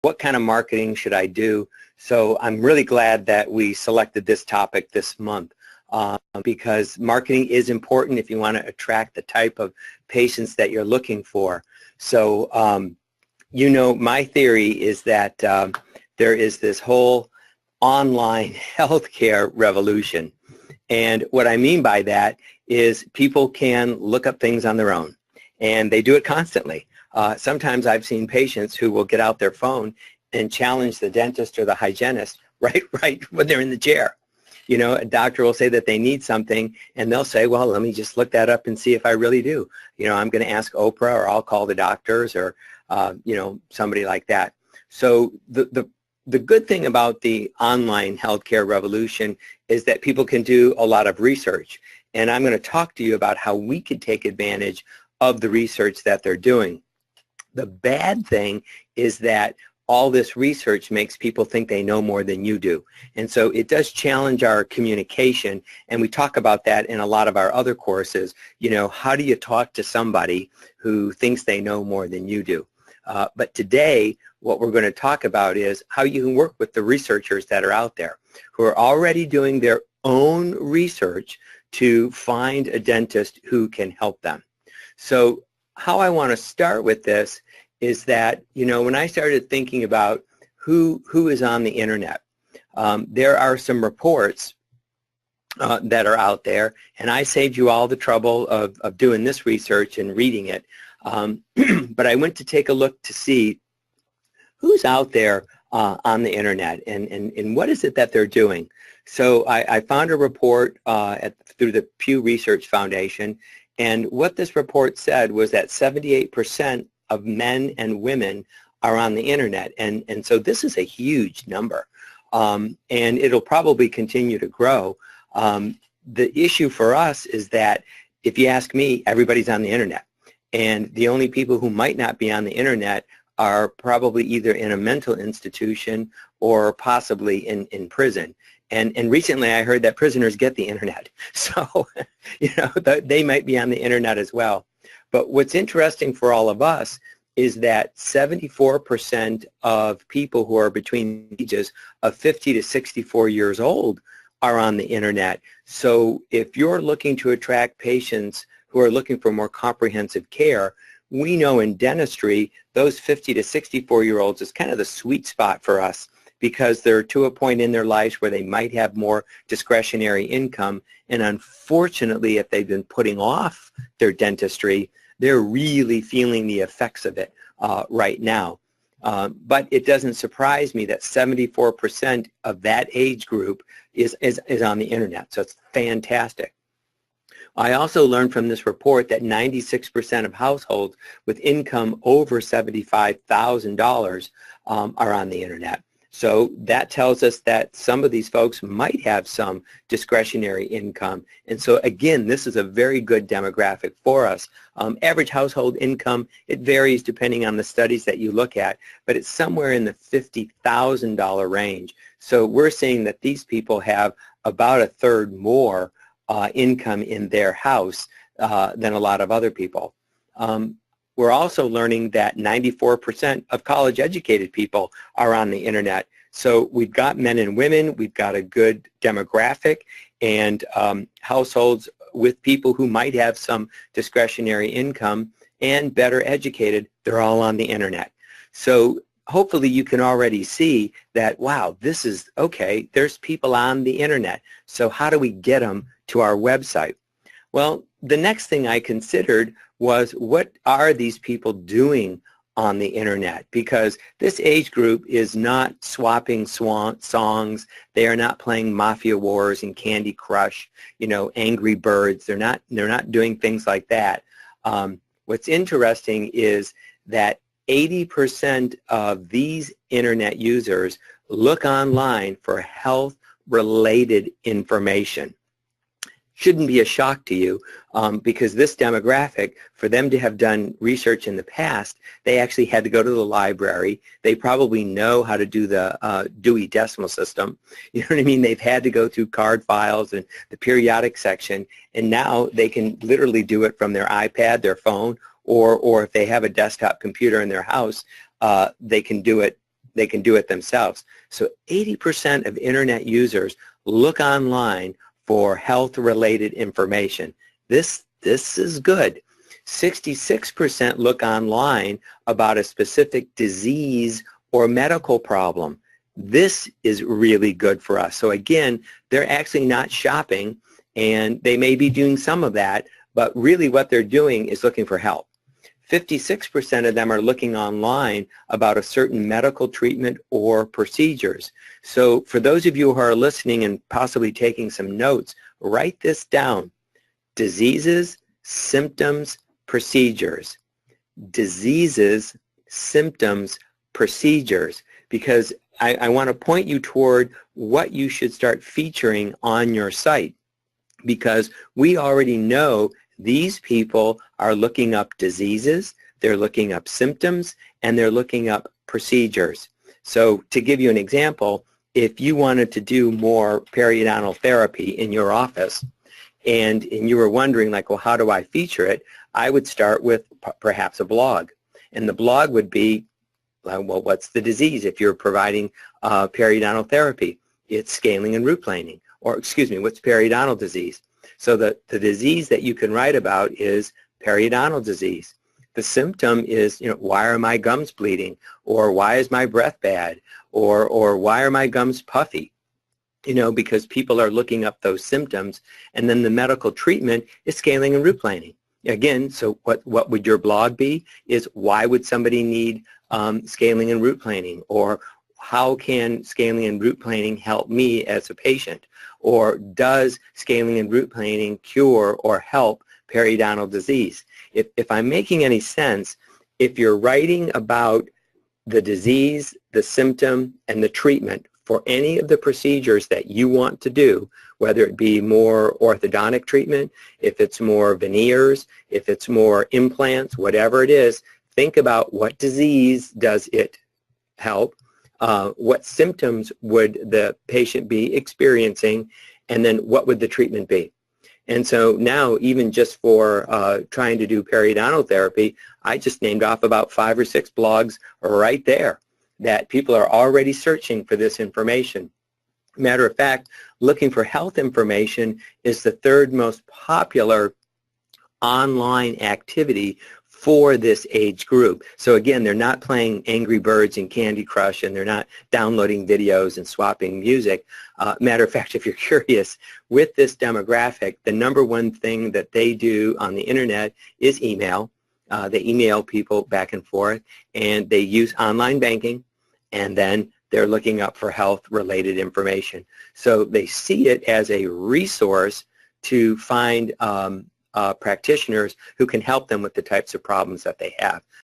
what kind of marketing should I do? So I'm really glad that we selected this topic this month because marketing is important if you want to attract the type of patients that you're looking for. So, my theory is that there is this whole online healthcare revolution. And what I mean by that is people can look up things on their own, and they do it constantly. Sometimes I've seen patients who will get out their phone and challenge the dentist or the hygienist right when they're in the chair. A doctor will say that they need something, and they'll say, well, let me just look that up and see if I really do. I'm going to ask Oprah, or I'll call the doctors, or, somebody like that. So the good thing about the online healthcare revolution is that people can do a lot of research. And I'm going to talk to you about how we could take advantage of the research that they're doing. The bad thing is that all this research makes people think they know more than you do. And so it does challenge our communication, and we talk about that in a lot of our other courses. How do you talk to somebody who thinks they know more than you do? But today, what we're going to talk about is how you can work with the researchers that are out there who are already doing their own research to find a dentist who can help them. So how I want to start with this is that, when I started thinking about who is on the internet, there are some reports that are out there, and I saved you all the trouble of doing this research and reading it. But I went to take a look to see who's out there on the internet and what is it that they're doing. So I found a report through the Pew Research Foundation, and what this report said was that 78% of men and women are on the internet, and so this is a huge number, and it'll probably continue to grow. The issue for us is that, if you ask me, everybody's on the internet, and the only people who might not be on the internet are probably either in a mental institution or possibly in prison. And recently I heard that prisoners get the internet, so they might be on the internet as well. But what's interesting for all of us is that 74% of people who are between the ages of 50 to 64 years old are on the internet. So if you're looking to attract patients who are looking for more comprehensive care, we know in dentistry, those 50 to 64-year-olds is kind of the sweet spot for us, because they're to a point in their lives where they might have more discretionary income. And unfortunately, if they've been putting off their dentistry, they're really feeling the effects of it right now. But it doesn't surprise me that 74% of that age group is on the internet. So it's fantastic. I also learned from this report that 96% of households with income over $75,000 are on the internet. So that tells us that some of these folks might have some discretionary income. And so again, this is a very good demographic for us. Average household income, it varies depending on the studies that you look at, but it's somewhere in the $50,000 range. So we're seeing that these people have about a third more income in their house than a lot of other people. We're also learning that 94% of college-educated people are on the internet. So we've got men and women, we've got a good demographic, and households with people who might have some discretionary income and better educated, they're all on the internet. So hopefully you can already see that, wow, this is, okay, there's people on the internet. So how do we get them to our website? Well, the next thing I considered was, what are these people doing on the internet? Because this age group is not swapping songs. They are not playing Mafia Wars and Candy Crush, Angry Birds. They're not doing things like that. What's interesting is that 80% of these internet users look online for health-related information. Shouldn't be a shock to you, because this demographic, for them to have done research in the past, they actually had to go to the library. They probably know how to do the Dewey Decimal System. You know what I mean? They've had to go through card files and the periodic section, and now they can literally do it from their iPad, their phone, or if they have a desktop computer in their house, they can do it they can do it themselves. So 80% of internet users look online for health-related information. This is good. 66% look online about a specific disease or medical problem. This is really good for us. So again, they're actually not shopping, and they may be doing some of that, but really what they're doing is looking for help. 56% of them are looking online about a certain medical treatment or procedures. So for those of you who are listening and possibly taking some notes, write this down. Diseases, symptoms, procedures. Diseases, symptoms, procedures. Because I want to point you toward what you should start featuring on your site, because we already know these people are looking up diseases, they're looking up symptoms, and they're looking up procedures. So to give you an example, if you wanted to do more periodontal therapy in your office, and you were wondering, like, well, how do I feature it? I would start with perhaps a blog. And the blog would be, well, what's the disease if you're providing periodontal therapy? It's scaling and root planing. Or, excuse me, what's periodontal disease? So the disease that you can write about is periodontal disease. The symptom is, why are my gums bleeding? Or why is my breath bad? Or why are my gums puffy? Because people are looking up those symptoms. And then the medical treatment is scaling and root planing. Again, so what would your blog be? Is why would somebody need scaling and root planing? Or how can scaling and root planing help me as a patient? Or does scaling and root planing cure or help periodontal disease? If I'm making any sense, if you're writing about the disease, the symptom, and the treatment for any of the procedures that you want to do, whether it be more orthodontic treatment, if it's more veneers, if it's more implants, whatever it is, think about what disease does it help, what symptoms would the patient be experiencing, and then what would the treatment be. And so now, even just for trying to do periodontal therapy, I just named off about 5 or 6 blogs right there that people are already searching for this information. Matter of fact, looking for health information is the 3rd most popular online activity for this age group. So again, they're not playing Angry Birds and Candy Crush, and they're not downloading videos and swapping music. Matter of fact, if you're curious, with this demographic, the #1 thing that they do on the internet is email. They email people back and forth, and they use online banking, and then they're looking up for health-related information. So they see it as a resource to find practitioners who can help them with the types of problems that they have.